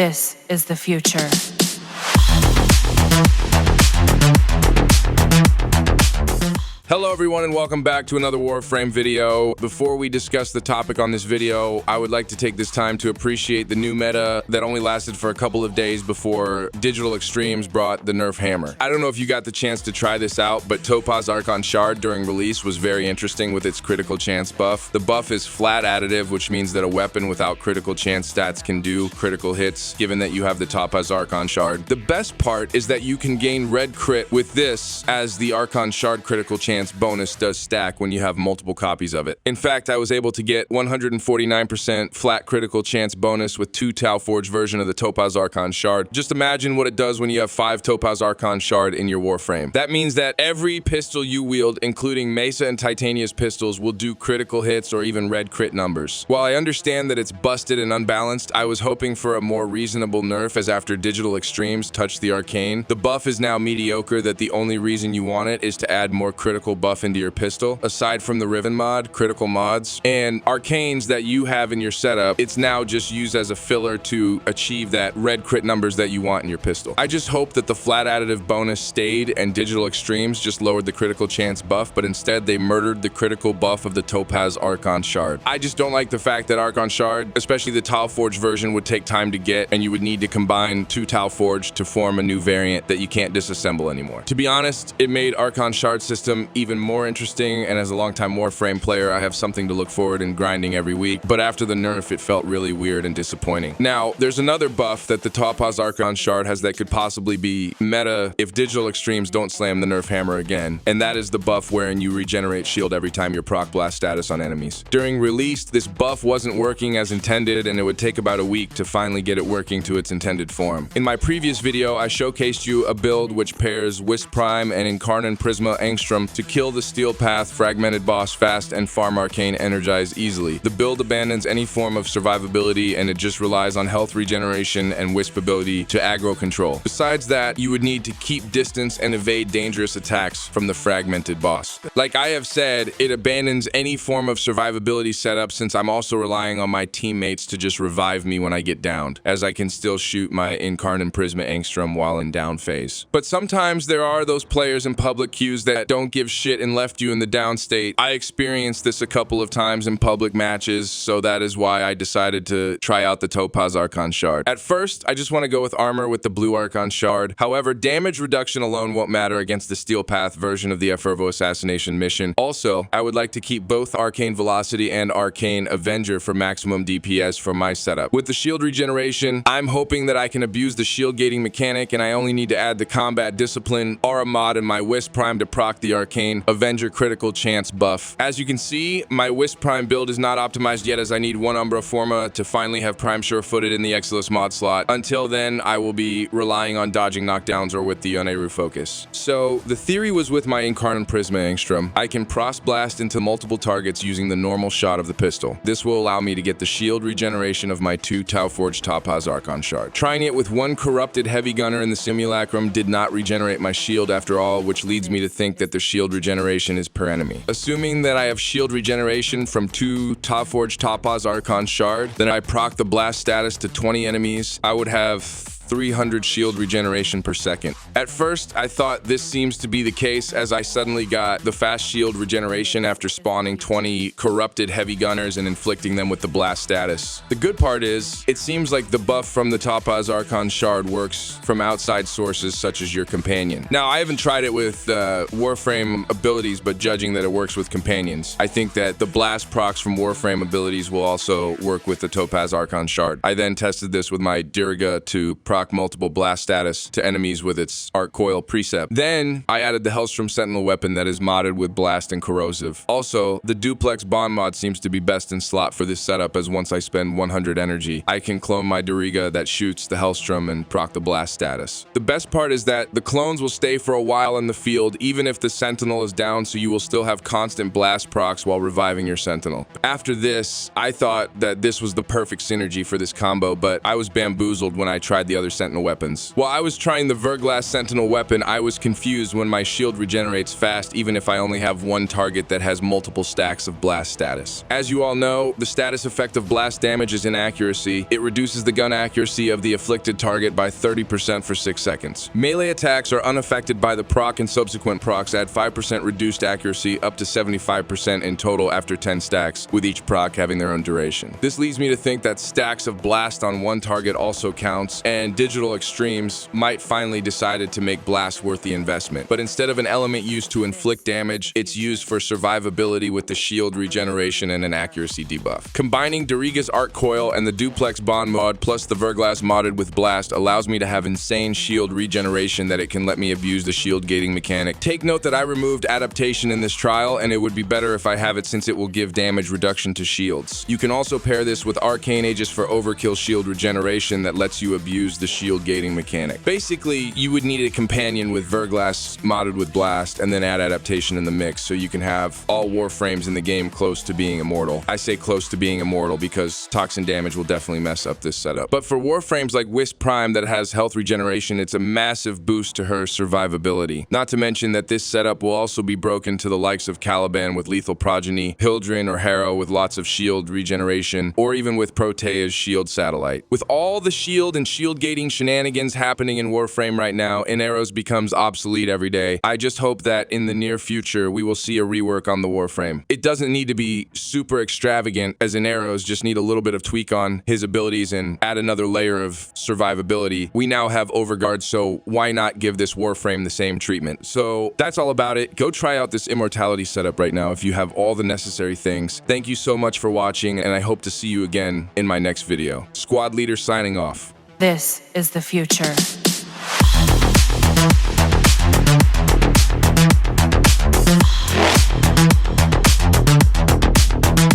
This is the future. Hello everyone and welcome back to another Warframe video. Before we discuss the topic on this video, I would like to take this time to appreciate the new meta that only lasted for a couple of days before Digital Extremes brought the nerf hammer. I don't know if you got the chance to try this out, but Topaz Archon Shard during release was very interesting with its critical chance buff. The buff is flat additive, which means that a weapon without critical chance stats can do critical hits, given that you have the Topaz Archon Shard. The best part is that you can gain red crit with this, as the Archon Shard critical chance bonus does stack when you have multiple copies of it. In fact, I was able to get 149% flat critical chance bonus with 2 Tau Forge version of the Topaz Archon Shard. Just imagine what it does when you have 5 Topaz Archon Shard in your Warframe. That means that every pistol you wield, including Mesa and Titania's pistols, will do critical hits or even red crit numbers. While I understand that it's busted and unbalanced, I was hoping for a more reasonable nerf, as after Digital Extremes touched the arcane, the buff is now mediocre that the only reason you want it is to add more critical buff into your pistol. Aside from the Riven mod, critical mods, and arcanes that you have in your setup, it's now just used as a filler to achieve that red crit numbers that you want in your pistol. I just hope that the flat additive bonus stayed and Digital Extremes just lowered the critical chance buff, but instead they murdered the critical buff of the Topaz Archon Shard. I just don't like the fact that Archon Shard, especially the Tau Forge version, would take time to get, and you would need to combine 2 Tau Forge to form a new variant that you can't disassemble anymore. To be honest, it made Archon Shard system even more interesting, and as a longtime Warframe player, I have something to look forward in grinding every week, but after the nerf, it felt really weird and disappointing. Now, there's another buff that the Topaz Archon Shard has that could possibly be meta if Digital Extremes don't slam the nerf hammer again, and that is the buff wherein you regenerate shield every time you proc blast status on enemies. During release, this buff wasn't working as intended, and it would take about a week to finally get it working to its intended form. In my previous video, I showcased you a build which pairs Wisp Prime and Incarnon Prisma Angstrom to kill the Steel Path fragmented boss fast and farm arcane energize easily. The build abandons any form of survivability, and it just relies on health regeneration and Wisp ability to aggro control. Besides that, you would need to keep distance and evade dangerous attacks from the fragmented boss. Like I have said, it abandons any form of survivability setup, since I'm also relying on my teammates to just revive me when I get downed, as I can still shoot my Incarnon Prisma Angstrom while in down phase. But sometimes there are those players in public queues that don't give shit and left you in the down state. I experienced this a couple of times in public matches, so that is why I decided to try out the Topaz Archon Shard. At first, I just want to go with armor with the blue Archon Shard. However, damage reduction alone won't matter against the Steel Path version of the Effervo Assassination mission. Also, I would like to keep both Arcane Velocity and Arcane Avenger for maximum DPS for my setup. With the shield regeneration, I'm hoping that I can abuse the shield gating mechanic, and I only need to add the Combat Discipline, Aura mod, and my Wisp Prime to proc the Arcane Avenger critical chance buff. As you can see, my Wisp Prime build is not optimized yet, as I need 1 Umbra Forma to finally have Prime sure-footed in the Exilus mod slot. Until then, I will be relying on dodging knockdowns or with the Yoneru focus. So, the theory was with my Incarnon Prisma Angstrom, I can Frost Blast into multiple targets using the normal shot of the pistol. This will allow me to get the shield regeneration of my 2 Tau Forge Topaz Archon Shard. Trying it with 1 corrupted heavy gunner in the simulacrum did not regenerate my shield after all, which leads me to think that the shield regeneration is per enemy. Assuming that I have shield regeneration from 2 Tau Forge Topaz Archon Shard, then I proc the blast status to 20 enemies, I would have 300 shield regeneration per second. At first, I thought this seems to be the case, as I suddenly got the fast shield regeneration after spawning 20 corrupted heavy gunners and inflicting them with the blast status. The good part is, it seems like the buff from the Topaz Archon Shard works from outside sources such as your companion. Now, I haven't tried it with Warframe abilities, but judging that it works with companions, I think that the blast procs from Warframe abilities will also work with the Topaz Archon Shard. I then tested this with my Diriga to proc multiple blast status to enemies with its Arc Coil precept. Then, I added the Hellstrom Sentinel weapon that is modded with blast and corrosive. Also, the Duplex Bond mod seems to be best in slot for this setup, as once I spend 100 energy, I can clone my Diriga that shoots the Hellstrom and proc the blast status. The best part is that the clones will stay for a while in the field even if the Sentinel is down, so you will still have constant blast procs while reviving your Sentinel. After this, I thought that this was the perfect synergy for this combo, but I was bamboozled when I tried the other other Sentinel weapons. While I was trying the Verglass Sentinel weapon, I was confused when my shield regenerates fast even if I only have one target that has multiple stacks of blast status. As you all know, the status effect of blast damage is inaccuracy. It reduces the gun accuracy of the afflicted target by 30% for 6 seconds. Melee attacks are unaffected by the proc, and subsequent procs add 5% reduced accuracy up to 75% in total after 10 stacks, with each proc having their own duration. This leads me to think that stacks of blast on one target also counts, and Digital Extremes might finally decided to make blast worth the investment. But instead of an element used to inflict damage, it's used for survivability with the shield regeneration and an accuracy debuff. Combining Dariga's Arc Coil and the Duplex Bond mod plus the Verglass modded with blast allows me to have insane shield regeneration that it can let me abuse the shield gating mechanic. Take note that I removed adaptation in this trial, and it would be better if I have it since it will give damage reduction to shields. You can also pair this with Arcane Aegis for overkill shield regeneration that lets you abuse the shield gating mechanic. Basically, you would need a companion with Verglass modded with blast and then add adaptation in the mix so you can have all Warframes in the game close to being immortal. I say close to being immortal because toxin damage will definitely mess up this setup. But for Warframes like Wisp Prime that has health regeneration, it's a massive boost to her survivability. Not to mention that this setup will also be broken to the likes of Caliban with Lethal Progeny, Hildren or Harrow with lots of shield regeneration, or even with Protea's shield satellite. With all the shield and shield gating shenanigans happening in Warframe right now, Arrows becomes obsolete every day. I just hope that in the near future we will see a rework on the Warframe. It doesn't need to be super extravagant, as Arrows just need a little bit of tweak on his abilities and add another layer of survivability. We now have Overguard, so why not give this Warframe the same treatment? So that's all about it. Go try out this Immortality setup right now if you have all the necessary things. Thank you so much for watching, and I hope to see you again in my next video. Squad Leader signing off. This is the future.